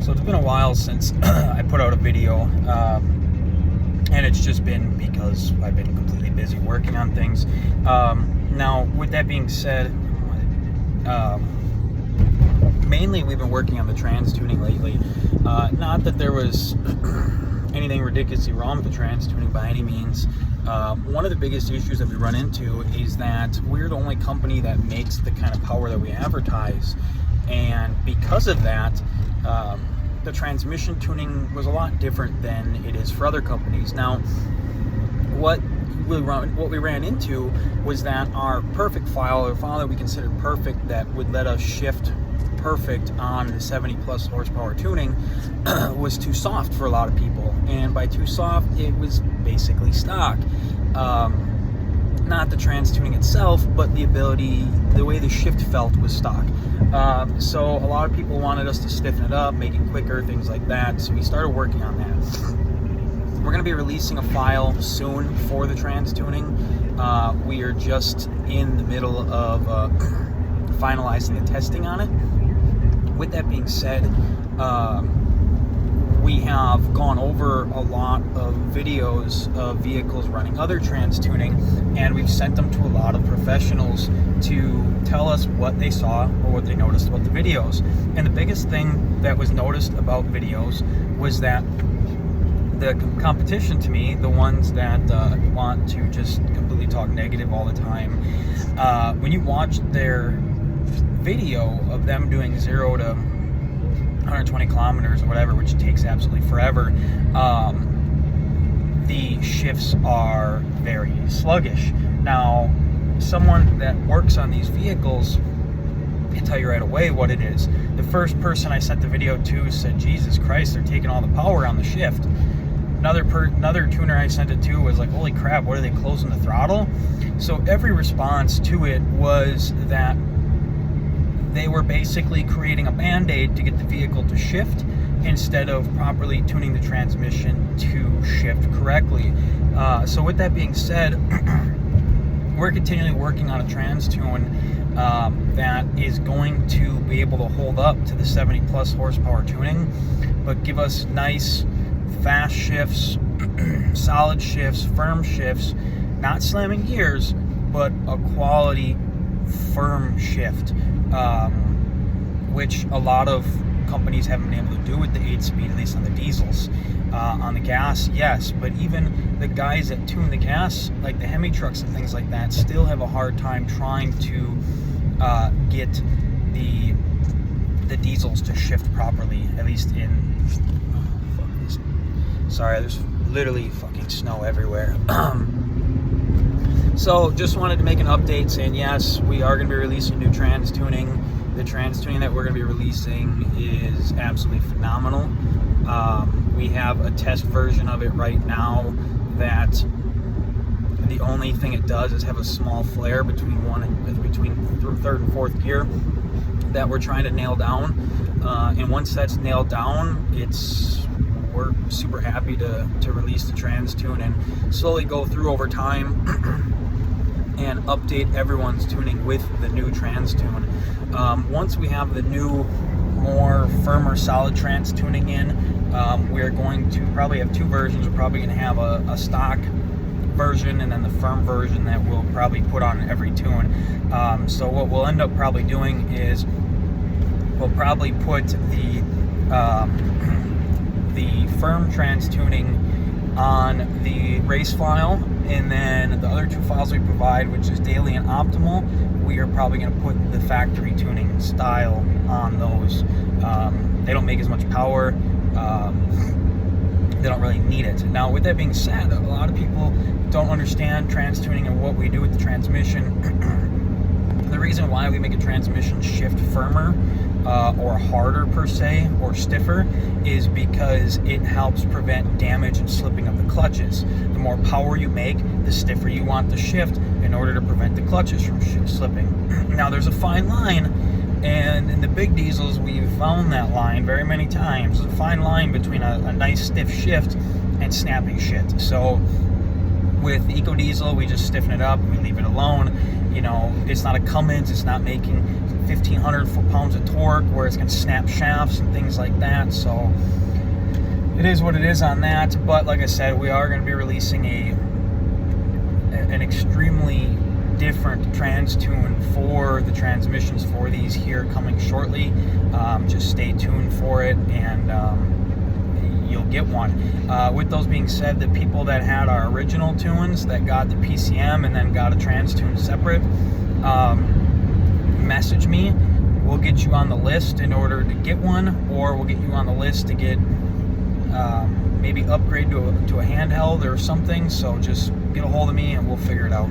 So it's been a while since I put out a video, and it's just been because I've been completely busy working on things. Now, with that being said, mainly we've been working on the trans tuning lately. Not that there was anything ridiculously wrong with the trans tuning by any means. One of the biggest issues that we run into is that we're the only company that makes the kind of power that we advertise, and because of that, the transmission tuning was a lot different than it is for other companies. Now, what we ran into was that our perfect file, or file that we considered perfect that would let us shift perfect on the 70 plus horsepower tuning, was too soft for a lot of people. And by too soft, it was basically stock. Not the trans tuning itself, but the way the shift felt was stock. So a lot of people wanted us to stiffen it up, make it quicker, things like that. So we started working on that. We're going to be releasing a file soon for the trans tuning. We are just in the middle of finalizing the testing on it. With that being said, we have gone over a lot of videos of vehicles running other trans tuning, and we've sent them to a lot of professionals to tell us what they saw or what they noticed about the videos. And the biggest thing that was noticed about videos was that the competition, to me, the ones that want to just completely talk negative all the time, when you watch their video of them doing 0 to 120 kilometers or whatever, which takes absolutely forever, the shifts are very sluggish. Now, someone that works on these vehicles can tell you right away what it is. The first person I sent the video to said, Jesus Christ, they're taking all the power on the shift. Another tuner I sent it to was like, holy crap, what are they closing the throttle? So every response to it was that they were basically creating a band-aid to get the vehicle to shift instead of properly tuning the transmission to shift correctly. So with that being said, we're continually working on a trans tune that is going to be able to hold up to the 70 plus horsepower tuning, but give us nice fast shifts, solid shifts, firm shifts, not slamming gears, but a quality firm shift, which a lot of companies haven't been able to do with the 8-speed, at least on the diesels. On the gas, yes, but even the guys that tune the gas, like the Hemi trucks and things like that, still have a hard time trying to get the diesels to shift properly, at least in... Sorry, there's literally fucking snow everywhere. So just wanted to make an update saying, yes, we are going to be releasing new trans tuning. The trans tuning that we're going to be releasing is absolutely phenomenal. We have a test version of it right now that the only thing it does is have a small flare between third and fourth gear that we're trying to nail down. And once that's nailed down, we're super happy to release the trans tune and slowly go through over time and update everyone's tuning with the new trans tune. Once we have the new, more firmer, solid trans tuning in, we're going to probably have two versions. We're probably going to have a stock version and then the firm version that we'll probably put on every tune. So what we'll end up probably doing is we'll probably put the firm trans tuning on the race file, and then the other two files we provide, which is daily and optimal, we are probably going to put the factory tuning style on those. They don't make as much power. They don't really need it. Now, with that being said, a lot of people don't understand trans tuning and what we do with the transmission. The reason why we make a transmission shift firmer or harder per se, or stiffer, is because it helps prevent damage and slipping of the clutches. The more power you make, the stiffer you want the shift in order to prevent the clutches from slipping. Now, there's a fine line, and in the big diesels, we've found that line very many times. There's a fine line between a nice stiff shift and snapping shit. So With EcoDiesel, we just stiffen it up, we leave it alone. You know, it's not a Cummins, it's not making 1,500 foot-pounds of torque where it's going to snap shafts and things like that. So it is what it is on that. But like I said, we are going to be releasing an extremely different trans tune for the transmissions for these here coming shortly. Just stay tuned for it, and you'll get one. With those being said, the people that had our original tunes that got the PCM and then got a trans tune separate, message me. We'll get you on the list in order to get one, or we'll get you on the list to get maybe upgrade to a handheld or something. So just get a hold of me and we'll figure it out.